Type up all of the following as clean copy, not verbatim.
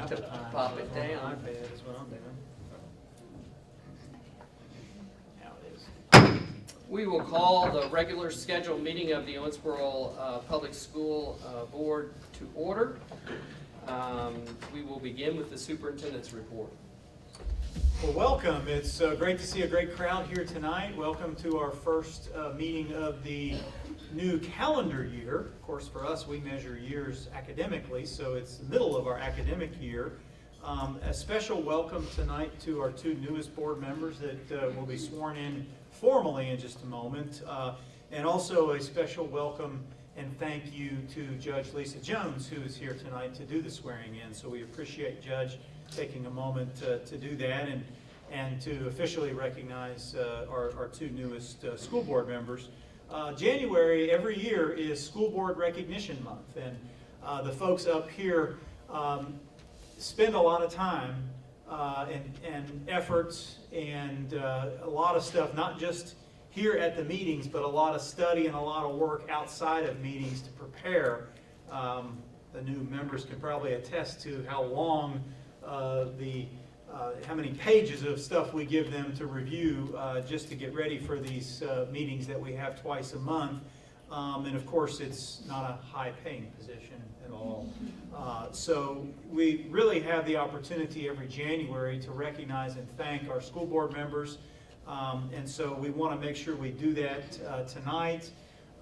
have to pop it down. iPad is what I'm doing. Now it is. We will call the regular scheduled meeting of the Owensboro Public School Board to order. We will begin with the superintendent's report. Well, welcome. It's great to see a great crowd here tonight. Welcome to our first meeting of the new calendar year. Of course, for us, we measure years academically, so it's the middle of our academic year. A special welcome tonight to our two newest board members that will be sworn in formally in just a moment. And also a special welcome and thank you to Judge Lisa Jones, who is here tonight to do the swearing in. So we appreciate Judge taking a moment to do that and to officially recognize our two newest school board members. January every year is School Board Recognition Month, and the folks up here spend a lot of time and efforts and a lot of stuff, not just here at the meetings, but a lot of study and a lot of work outside of meetings to prepare. The new members can probably attest to how long how many pages of stuff we give them to review just to get ready for these meetings that we have twice a month. And of course, it's not a high-paying position at all. So we really have the opportunity every January to recognize and thank our school board members. And so we want to make sure we do that tonight.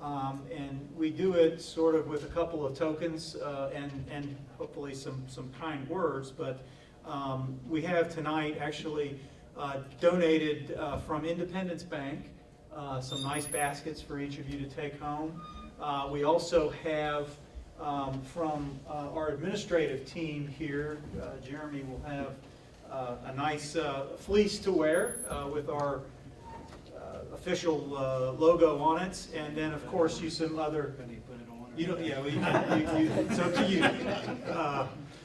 And we do it sort of with a couple of tokens and hopefully some kind words. But we have tonight actually donated from Independence Bank some nice baskets for each of you to take home. We also have from our administrative team here, Jeremy will have a nice fleece to wear with our official logo on it, and then of course some other. You don't. Yeah, it's up to you.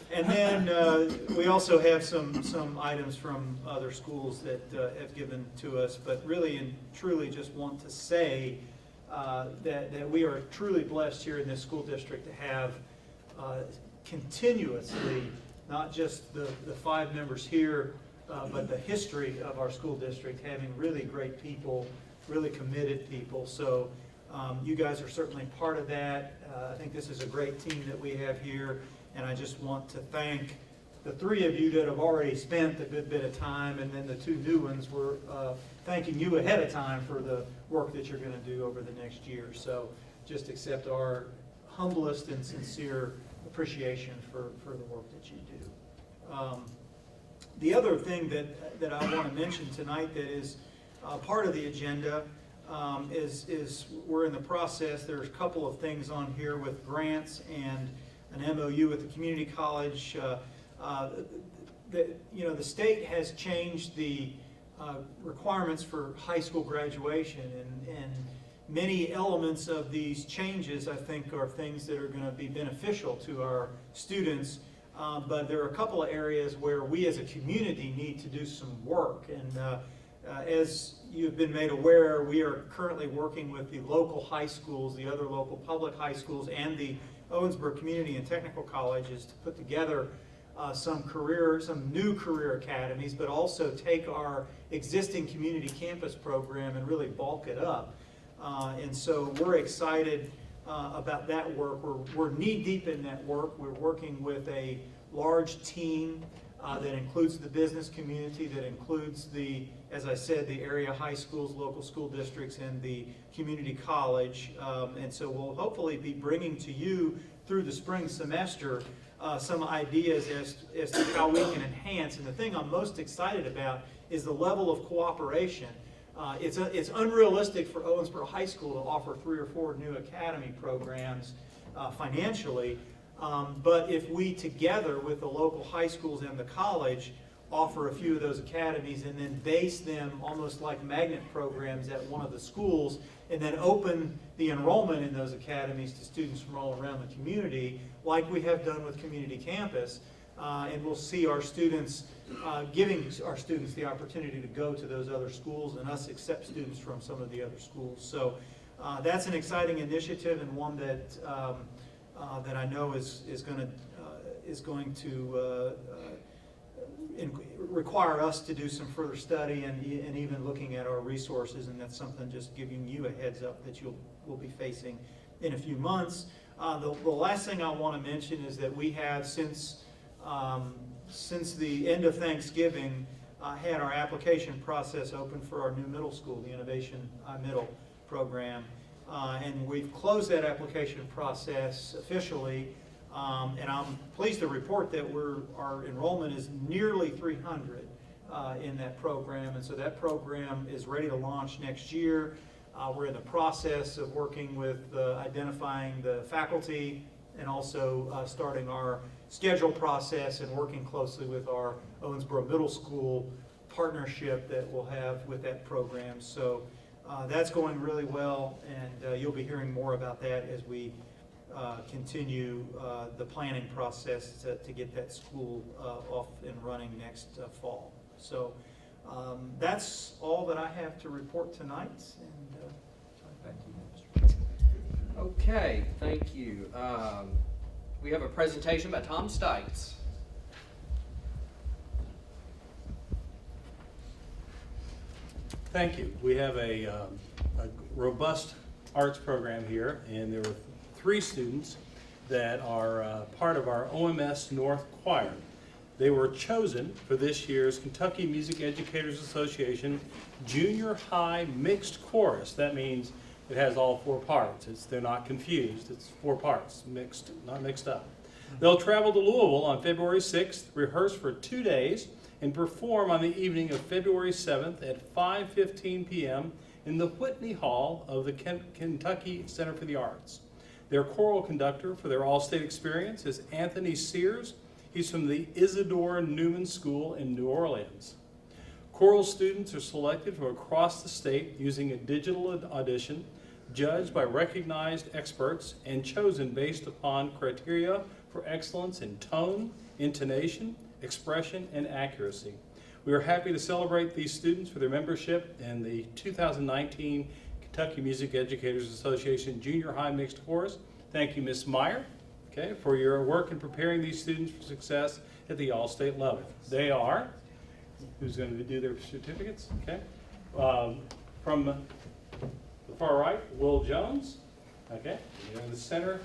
And then we also have some items from other schools that have given to us, but really and truly just want to say that we are truly blessed here in this school district to have continuously, not just the 5 members here, but the history of our school district having really great people, really committed people. So you guys are certainly part of that. I think this is a great team that we have here. And I just want to thank the 3 of you that have already spent a good bit of time, and then the 2 new ones were thanking you ahead of time for the work that you're going to do over the next year. So just accept our humblest and sincere appreciation for the work that you do. The other thing that I want to mention tonight that is part of the agenda is we're in the process. There's a couple of things on here with grants and an MOU with the community college. The state has changed the requirements for high school graduation, and many elements of these changes I think are things that are going to be beneficial to our students. But there are a couple of areas where we as a community need to do some work. And as you've been made aware, we are currently working with the local high schools, the other local public high schools, and the Owensboro Community and Technical Colleges to put together some new career academies, but also take our existing community campus program and really bulk it up. And so we're excited about that work. We're knee deep in that work. We're working with a large team that includes the business community, that includes as I said, the area high schools, local school districts, and the community college. And so we'll hopefully be bringing to you through the spring semester some ideas as to how we can enhance. And the thing I'm most excited about is the level of cooperation. It's unrealistic for Owensboro High School to offer 3 or 4 new academy programs financially. But if we together with the local high schools and the college offer a few of those academies and then base them almost like magnet programs at one of the schools, and then open the enrollment in those academies to students from all around the community, like we have done with Community Campus, and we'll see our students giving our students the opportunity to go to those other schools and us accept students from some of the other schools. So that's an exciting initiative, and one that that I know is going to is going to require us to do some further study and even looking at our resources, and that's something just giving you a heads up that we'll be facing in a few months. The last thing I want to mention is that we have, since the end of Thanksgiving, had our application process open for our new middle school, the Innovation Middle program. And we've closed that application process officially, and I'm pleased to report that our enrollment is nearly 300 in that program, and so that program is ready to launch next year. We're in the process of working with identifying the faculty and also starting our schedule process and working closely with our Owensboro Middle School partnership that we'll have with that program. So that's going really well, and you'll be hearing more about that as we continue the planning process to get that school off and running next fall. So that's all that I have to report tonight, and back to you, Mr. Chairman. Okay, thank you. We have a presentation by Tom Stites. Thank you. We have a robust arts program here, and there were 3 students that are part of our OMS North Choir. They were chosen for this year's Kentucky Music Educators Association Junior High Mixed Chorus. That means it has all 4 parts. They're not confused. It's 4 parts, mixed, not mixed up. They'll travel to Louisville on February 6th, rehearse for 2 days, and perform on the evening of February 7th at 5:15 p.m. in the Whitney Hall of the Kentucky Center for the Arts. Their choral conductor for their all-state experience is Anthony Sears. He's from the Isidore Newman School in New Orleans. Choral students are selected from across the state using a digital audition, judged by recognized experts, and chosen based upon criteria for excellence in tone, intonation, expression, and accuracy. We are happy to celebrate these students for their membership in the 2019 Kentucky Music Educators Association Junior High Mixed Chorus. Thank you, Ms. Meyer, for your work in preparing these students for success at the all-state level. They are, who's going to do their certificates? From the far right, Will Jones. In the center,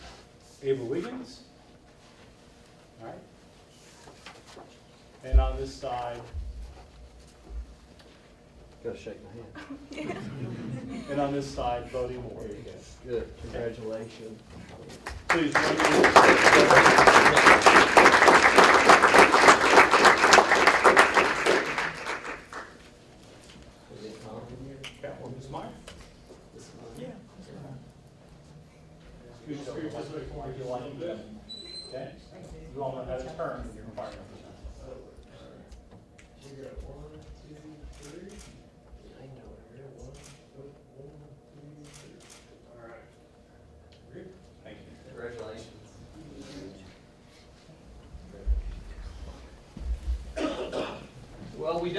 Ava Wiggins. All right. And on this side, Gotta shake my hand. and on this side, Bodie Moore. There you go. Good. Congratulations. Please join me. Ms. Meyer? Yeah. Scoot over this way for me if you like to. Okay? You all know how to turn when you're firing. Thank you. Congratulations. Well, we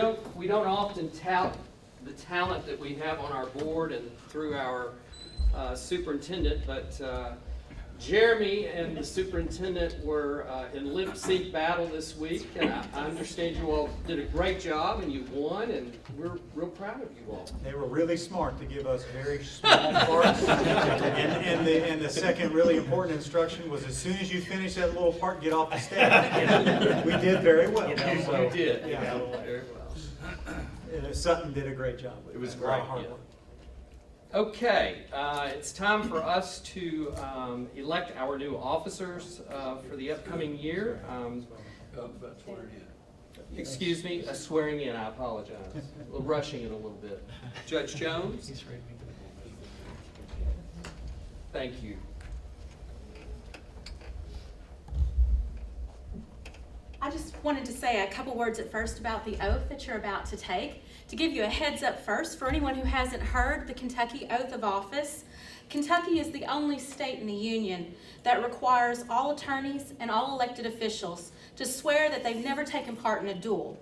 don't often tout the talent that we have on our board and through our superintendent, but Jeremy and the superintendent were in lip sync battle this week, and I understand you all did a great job and you won, and we're real proud of you all. They were really smart to give us very small parts. And the second really important instruction was, as soon as you finish that little part, get off the stage. We did very well. You So, did. yeah. Very well. Sutton did a great job with it. It was A lot of great, hard yeah. work. Okay, it's time for us to elect our new officers for the upcoming year. Excuse me, a swearing in, I apologize. We're rushing it a little bit. Judge Jones? Thank you. I just wanted to say a couple words at first about the oath that you're about to take. To give you a heads up first, for anyone who hasn't heard the Kentucky Oath of Office, Kentucky is the only state in the Union that requires all attorneys and all elected officials to swear that they've never taken part in a duel.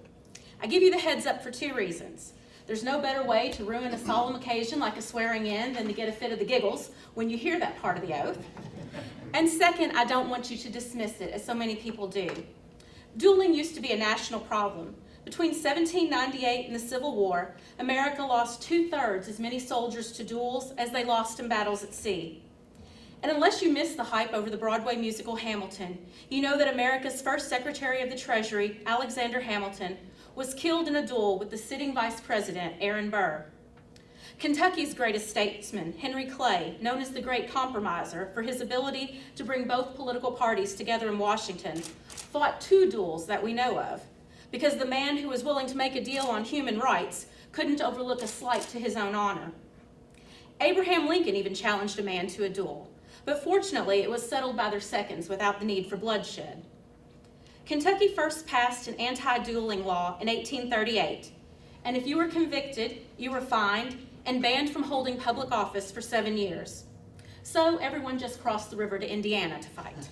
I give you the heads up for 2 reasons. There's no better way to ruin a solemn occasion like a swearing in than to get a fit of the giggles when you hear that part of the oath. And second, I don't want you to dismiss it, as so many people do. Dueling used to be a national problem. Between 1798 and the Civil War, America lost 2/3 as many soldiers to duels as they lost in battles at sea. And unless you missed the hype over the Broadway musical Hamilton, you know that America's first Secretary of the Treasury, Alexander Hamilton, was killed in a duel with the sitting Vice President, Aaron Burr. Kentucky's greatest statesman, Henry Clay, known as the Great Compromiser for his ability to bring both political parties together in Washington, fought 2 duels that we know of, because the man who was willing to make a deal on human rights couldn't overlook a slight to his own honor. Abraham Lincoln even challenged a man to a duel, but fortunately it was settled by their seconds without the need for bloodshed. Kentucky first passed an anti-dueling law in 1838, and if you were convicted, you were fined and banned from holding public office for 7 years. So everyone just crossed the river to Indiana to fight.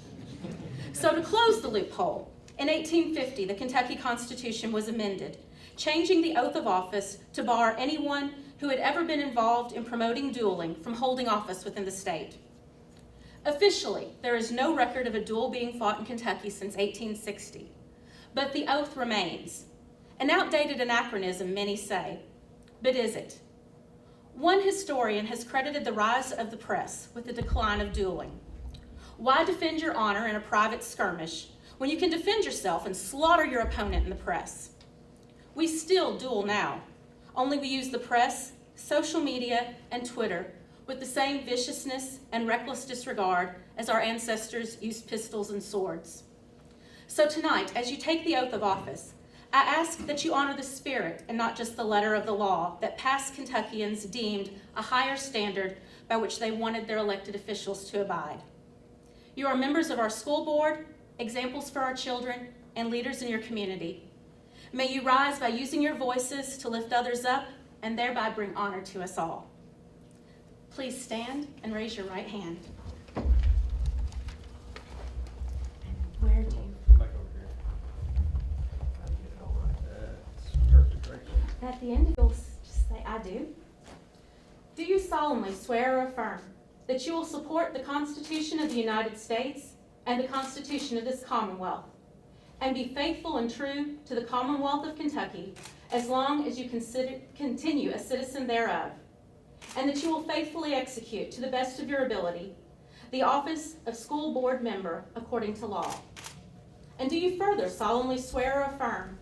So to close the loophole, in 1850, the Kentucky Constitution was amended, changing the oath of office to bar anyone who had ever been involved in promoting dueling from holding office within the state. Officially, there is no record of a duel being fought in Kentucky since 1860, but the oath remains. An outdated anachronism, many say, but is it? One historian has credited the rise of the press with the decline of dueling. Why defend your honor in a private skirmish when you can defend yourself and slaughter your opponent in the press? We still duel now, only we use the press, social media, and Twitter with the same viciousness and reckless disregard as our ancestors used pistols and swords. So tonight, as you take the oath of office, I ask that you honor the spirit and not just the letter of the law that past Kentuckians deemed a higher standard by which they wanted their elected officials to abide. You are members of our school board, examples for our children, and leaders in your community. May you rise by using your voices to lift others up and thereby bring honor to us all. Please stand and raise your right hand. Where do you? At the end, you'll just say, I do. Do you solemnly swear or affirm that you will support the Constitution of the United States and the Constitution of this Commonwealth, and be faithful and true to the Commonwealth of Kentucky as long as you continue a citizen thereof, and that you will faithfully execute to the best of your ability the office of school board member according to law? And do you further solemnly swear or affirm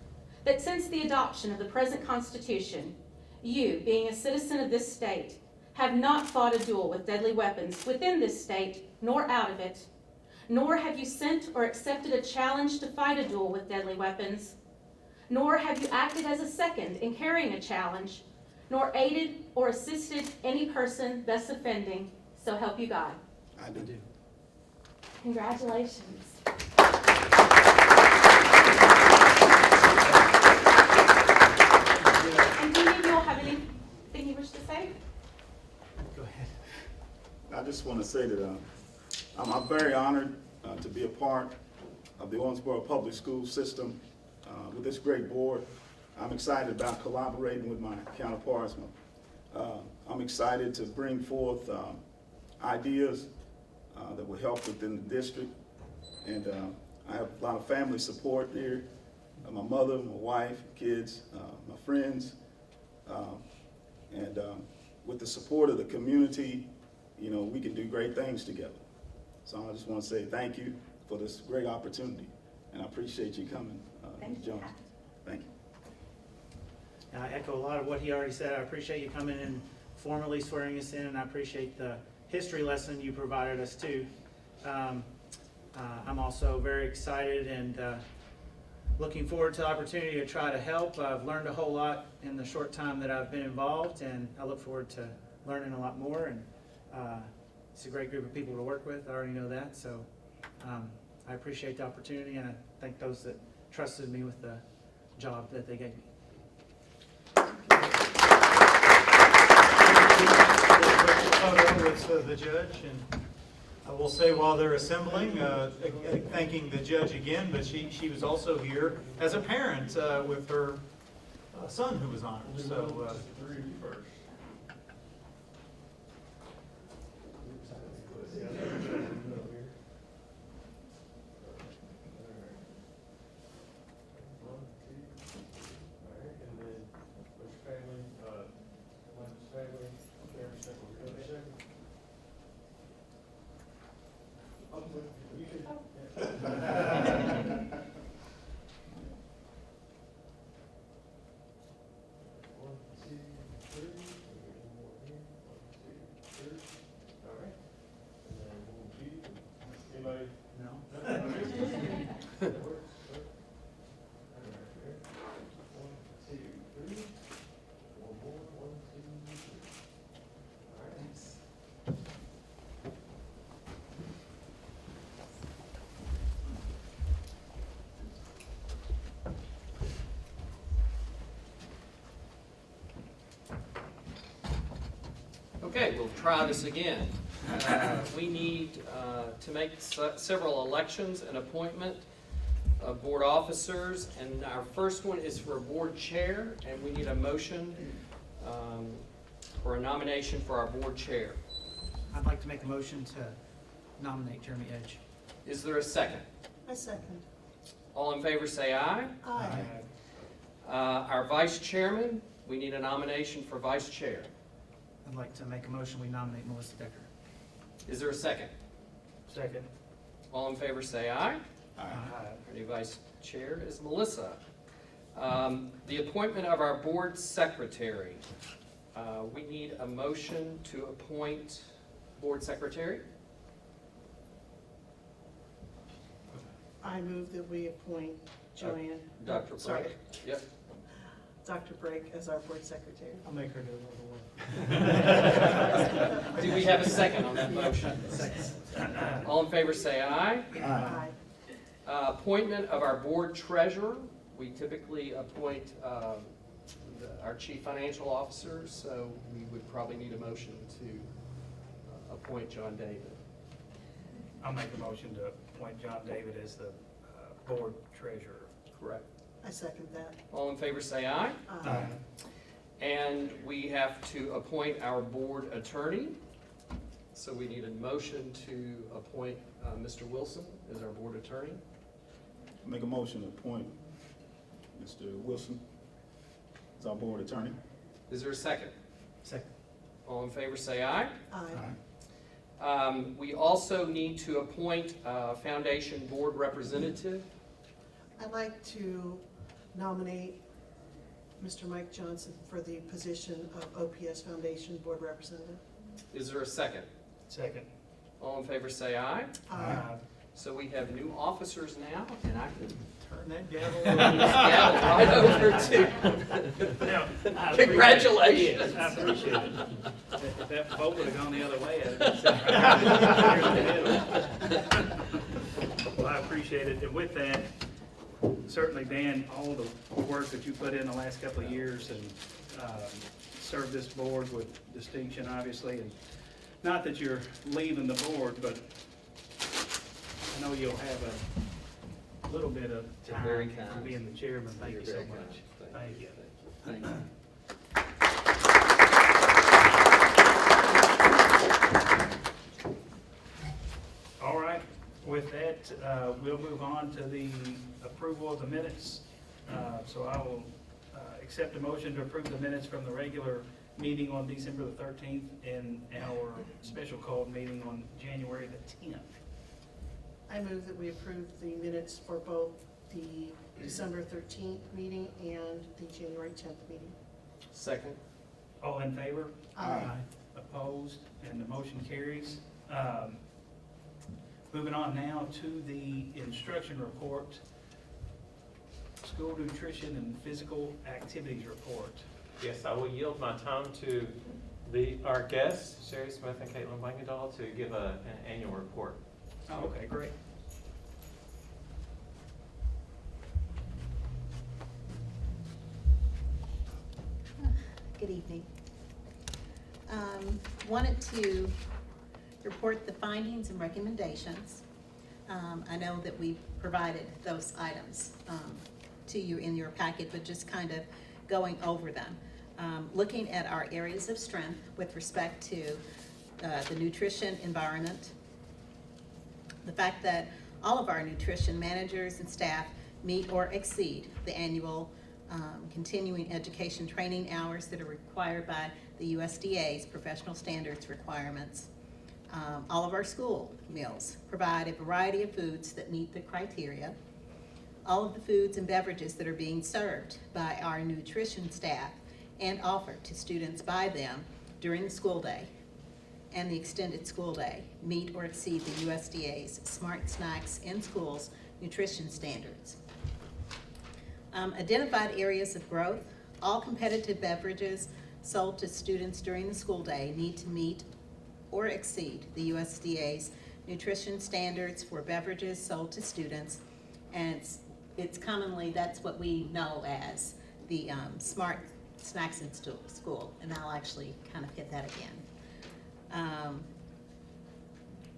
that since the adoption of the present Constitution, you, being a citizen of this state, have not fought a duel with deadly weapons within this state nor out of it, nor have you sent or accepted a challenge to fight a duel with deadly weapons, nor have you acted as a second in carrying a challenge, nor aided or assisted any person thus offending, so help you God? I do. Congratulations. And do any of you all have anything you wish to say? Go ahead. I just want to say that I'm very honored to be a part of the Owensboro public school system with this great board. I'm excited about collaborating with my counterparts. I'm excited to bring forth ideas that will help within the district. And I have a lot of family support here. My mother, my wife, kids, my friends. And with the support of the community, you know, we can do great things together. So I just want to say thank you for this great opportunity. And I appreciate you coming, Thank Jones. you. Thank you. And I echo a lot of what he already said. I appreciate you coming and formally swearing us in, and I appreciate the history lesson you provided us too. I'm also very excited and looking forward to the opportunity to try to help. I've learned a whole lot in the short time that I've been involved, and I look forward to learning a lot more. And it's a great group of people to work with. I already know that. So I appreciate the opportunity, and I thank those that trusted me with the job that they gave me. Photo with the judge, and I will say while they're assembling, thanking the judge again, but she was also here as a parent with her son who was honored. So. Okay, we'll try this again. We need to make several elections and appointment of board officers, and our first one is for a board chair, and we need a motion for a nomination for our board chair. I'd like to make a motion to nominate Jeremy Edge. Is there a second? I second. All in favor say aye. Aye. Our vice chairman, we need a nomination for vice chair. I'd like to make a motion, we nominate Melissa Decker. Is there a second? Second. All in favor say aye. Aye. Our new vice chair is Melissa. The appointment of our board secretary. We need a motion to appoint board secretary. I move that we appoint Joanne. Dr. Sorry, Brake. Yep. Dr. Brake as our board secretary. I'll make her do a little work. Do we have a second on that motion? All in favor say aye. Aye. Appointment of our board treasurer. We typically appoint our chief financial officer, so we would probably need a motion to appoint John David. I'll make a motion to appoint John David as the board treasurer. Correct. I second that. All in favor say aye. Aye. And we have to appoint our board attorney. So we need a motion to appoint Mr. Wilson as our board attorney. Make a motion to appoint Mr. Wilson as our board attorney. Is there a second? Second. All in favor say aye. Aye. We also need to appoint a foundation board representative. I'd like to nominate Mr. Mike Johnson for the position of OPS Foundation Board Representative. Is there a second? Second. All in favor say aye. Aye. So we have new officers now, and I can Turn that gavel gavel right over to. Now, I appreciate it. Congratulations. Yes, I appreciate it. If that vote would have gone the other way, well, I appreciate it. And with that, certainly, Dan, all the work that you put in the last couple of years and served this board with distinction, obviously. And not that you're leaving the board, but I know you'll have a little bit of You're very time kind. for being the chairman. Thank You're you so very much. kind. Thank you. Thank you. All right, with that, we'll move on to the approval of the minutes. So I will accept a motion to approve the minutes from the regular meeting on December the 13th and our special called meeting on January the 10th. I move that we approve the minutes for both the December 13th meeting and the January 10th meeting. Second. All in favor? Aye. Opposed? And the motion carries. Moving on now to the instruction report, school nutrition and physical activities report. Yes, I will yield my time to our guests, Sherry Smith and Caitlin Blankendahl, to give an annual report. Oh, okay, great. Good evening. Wanted to report the findings and recommendations. I know that we provided those items to you in your packet, but just kind of going over them. Looking at our areas of strength with respect to the nutrition environment, the fact that all of our nutrition managers and staff meet or exceed the annual continuing education training hours that are required by the USDA's professional standards requirements. All of our school meals provide a variety of foods that meet the criteria. All of the foods and beverages that are being served by our nutrition staff and offered to students by them during the school day and the extended school day meet or exceed the USDA's Smart Snacks in Schools nutrition standards. Identified areas of growth. All competitive beverages sold to students during the school day need to meet or exceed the USDA's nutrition standards for beverages sold to students. And it's commonly, that's what we know as the Smart Snacks in School. And I'll actually kind of hit that again.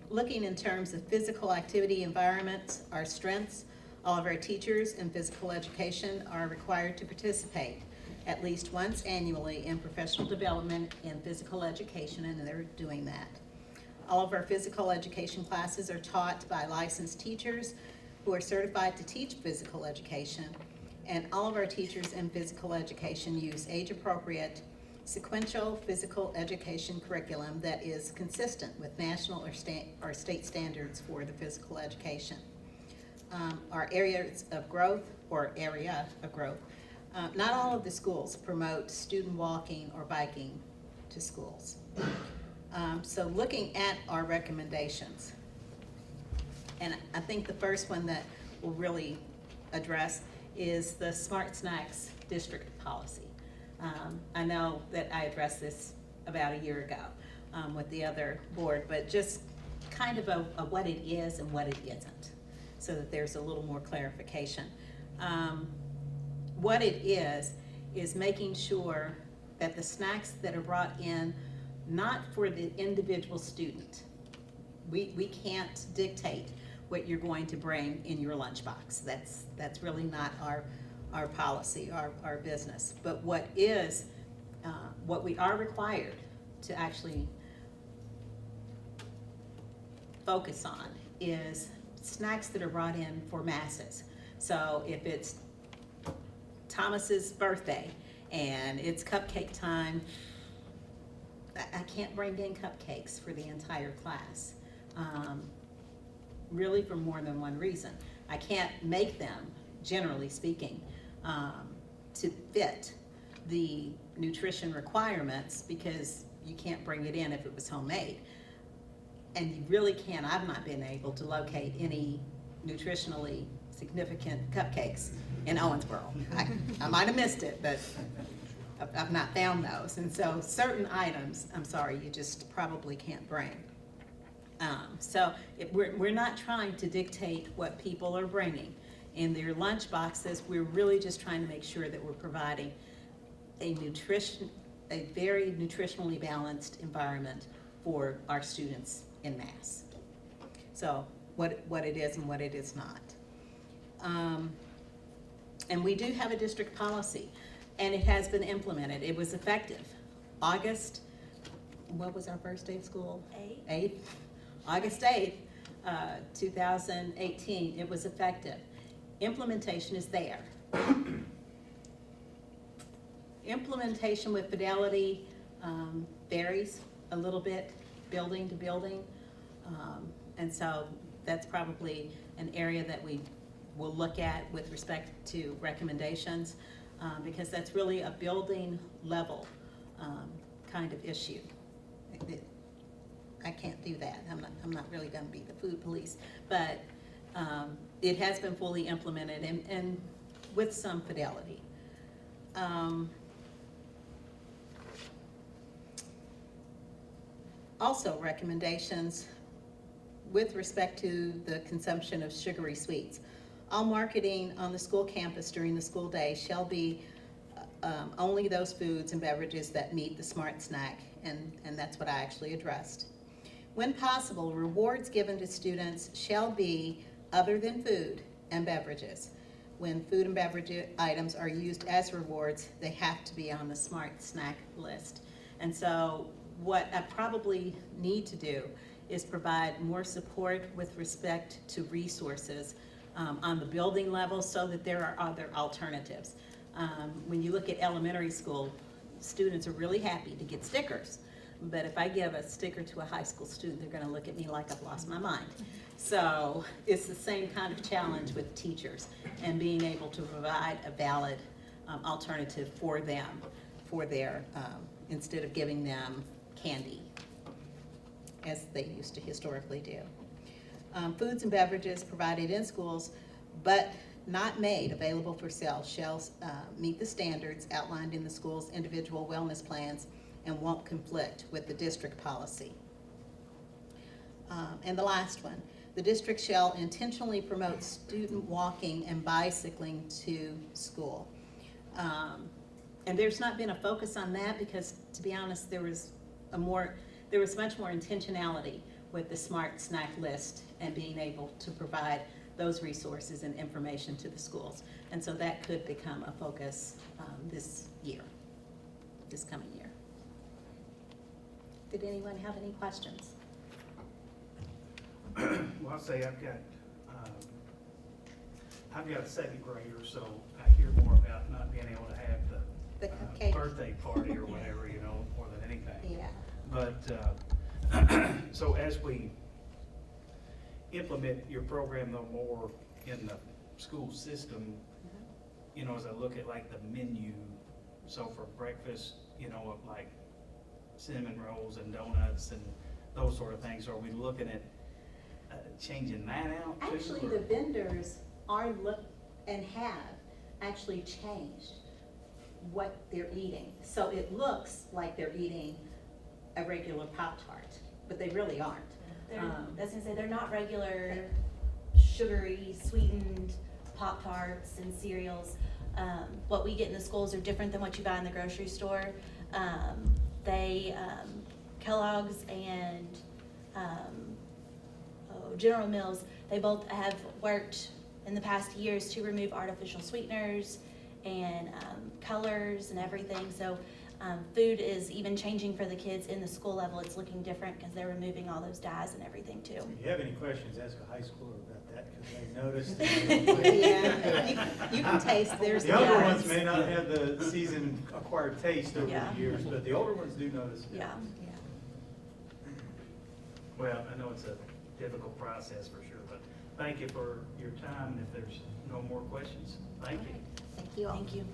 Looking in terms of physical activity environments, our strengths, all of our teachers in physical education are required to participate at least once annually in professional development in physical education, and they're doing that. All of our physical education classes are taught by licensed teachers who are certified to teach physical education, and all of our teachers in physical education use age-appropriate sequential physical education curriculum that is consistent with national or state standards for the physical education. Our areas of growth, not all of the schools promote student walking or biking to schools. So looking at our recommendations, and I think the first one that we'll really address is the Smart Snacks district policy. I know that I addressed this about a year ago with the other board, but just kind of a what it is and what it isn't, so that there's a little more clarification. What it is making sure that the snacks that are brought in, not for the individual student, we can't dictate what you're going to bring in your lunchbox. That's really not our policy, our business. But what we are required to actually focus on is snacks that are brought in for masses. So if it's Thomas's birthday and it's cupcake time, I can't bring in cupcakes for the entire class. Really for more than one reason. I can't make them, generally speaking, to fit the nutrition requirements, because you can't bring it in if it was homemade. And you really can't, I've not been able to locate any nutritionally significant cupcakes in Owensboro. I might have missed it, but I've not found those. And so certain items, I'm sorry, you just probably can't bring. We're not trying to dictate what people are bringing in their lunch boxes. We're really just trying to make sure that we're providing a very nutritionally balanced environment for our students in mass. So what it is and what it is not. And we do have a district policy, and it has been implemented. It was effective August, what was our first day of school? 8th. August 8th, 2018, it was effective. Implementation is there. Implementation with fidelity varies a little bit, building to building. And so that's probably an area that we will look at with respect to recommendations, because that's really a building level kind of issue. I can't do that. I'm not really going to be the food police, but it has been fully implemented and with some fidelity. Also, recommendations with respect to the consumption of sugary sweets. All marketing on the school campus during the school day shall be only those foods and beverages that meet the SMART snack, and that's what I actually addressed. When possible, rewards given to students shall be other than food and beverages. When food and beverage items are used as rewards, they have to be on the SMART snack list. And so what I probably need to do is provide more support with respect to resources on the building level, so that there are other alternatives. When you look at elementary school, students are really happy to get stickers. But if I give a sticker to a high school student, they're gonna look at me like I've lost my mind. So it's the same kind of challenge with teachers and being able to provide a valid alternative for them, for their, instead of giving them candy, as they used to historically do. Foods and beverages provided in schools, but not made available for sale, shall meet the standards outlined in the school's individual wellness plans and won't conflict with the district policy. And the last one, the district shall intentionally promote student walking and bicycling to school. And there's not been a focus on that because, to be honest, there was a more there was much more intentionality with the Smart Snack List and being able to provide those resources and information to the schools. And so that could become a focus this coming year. Did anyone have any questions? Well, I'll say I've got a second grader, so I hear more about not being able to have The the cupcake. birthday party or whatever, you know, more than anything. Yeah. But, so as we implement your program though more in the school system, you know, as I look at like the menu, so for breakfast, you know, of like cinnamon rolls and donuts and those sort of things, are we looking at changing that out too? Actually, or- the vendors are and have actually changed what they're eating. So it looks like they're eating a regular Pop-Tart, but they really aren't. I was gonna say, they're not regular sugary, sweetened Pop-Tarts and cereals. What we get in the schools are different than what you buy in the grocery store. Kellogg's and General Mills, they both have worked in the past years to remove artificial sweeteners and colors and everything. So food is even changing for the kids in the school level. It's looking different because they're removing all those dyes and everything too. If you have any questions, ask a high schooler about that, because they noticed. Yeah, you can taste theirs. The younger Yeah. ones may not have the seasoned acquired taste over Yeah. the years, but the older ones do notice. Yeah. Well, I know it's a difficult process for sure, but thank you for your time. If there's no more questions, thank you. Thank you all. Thank you.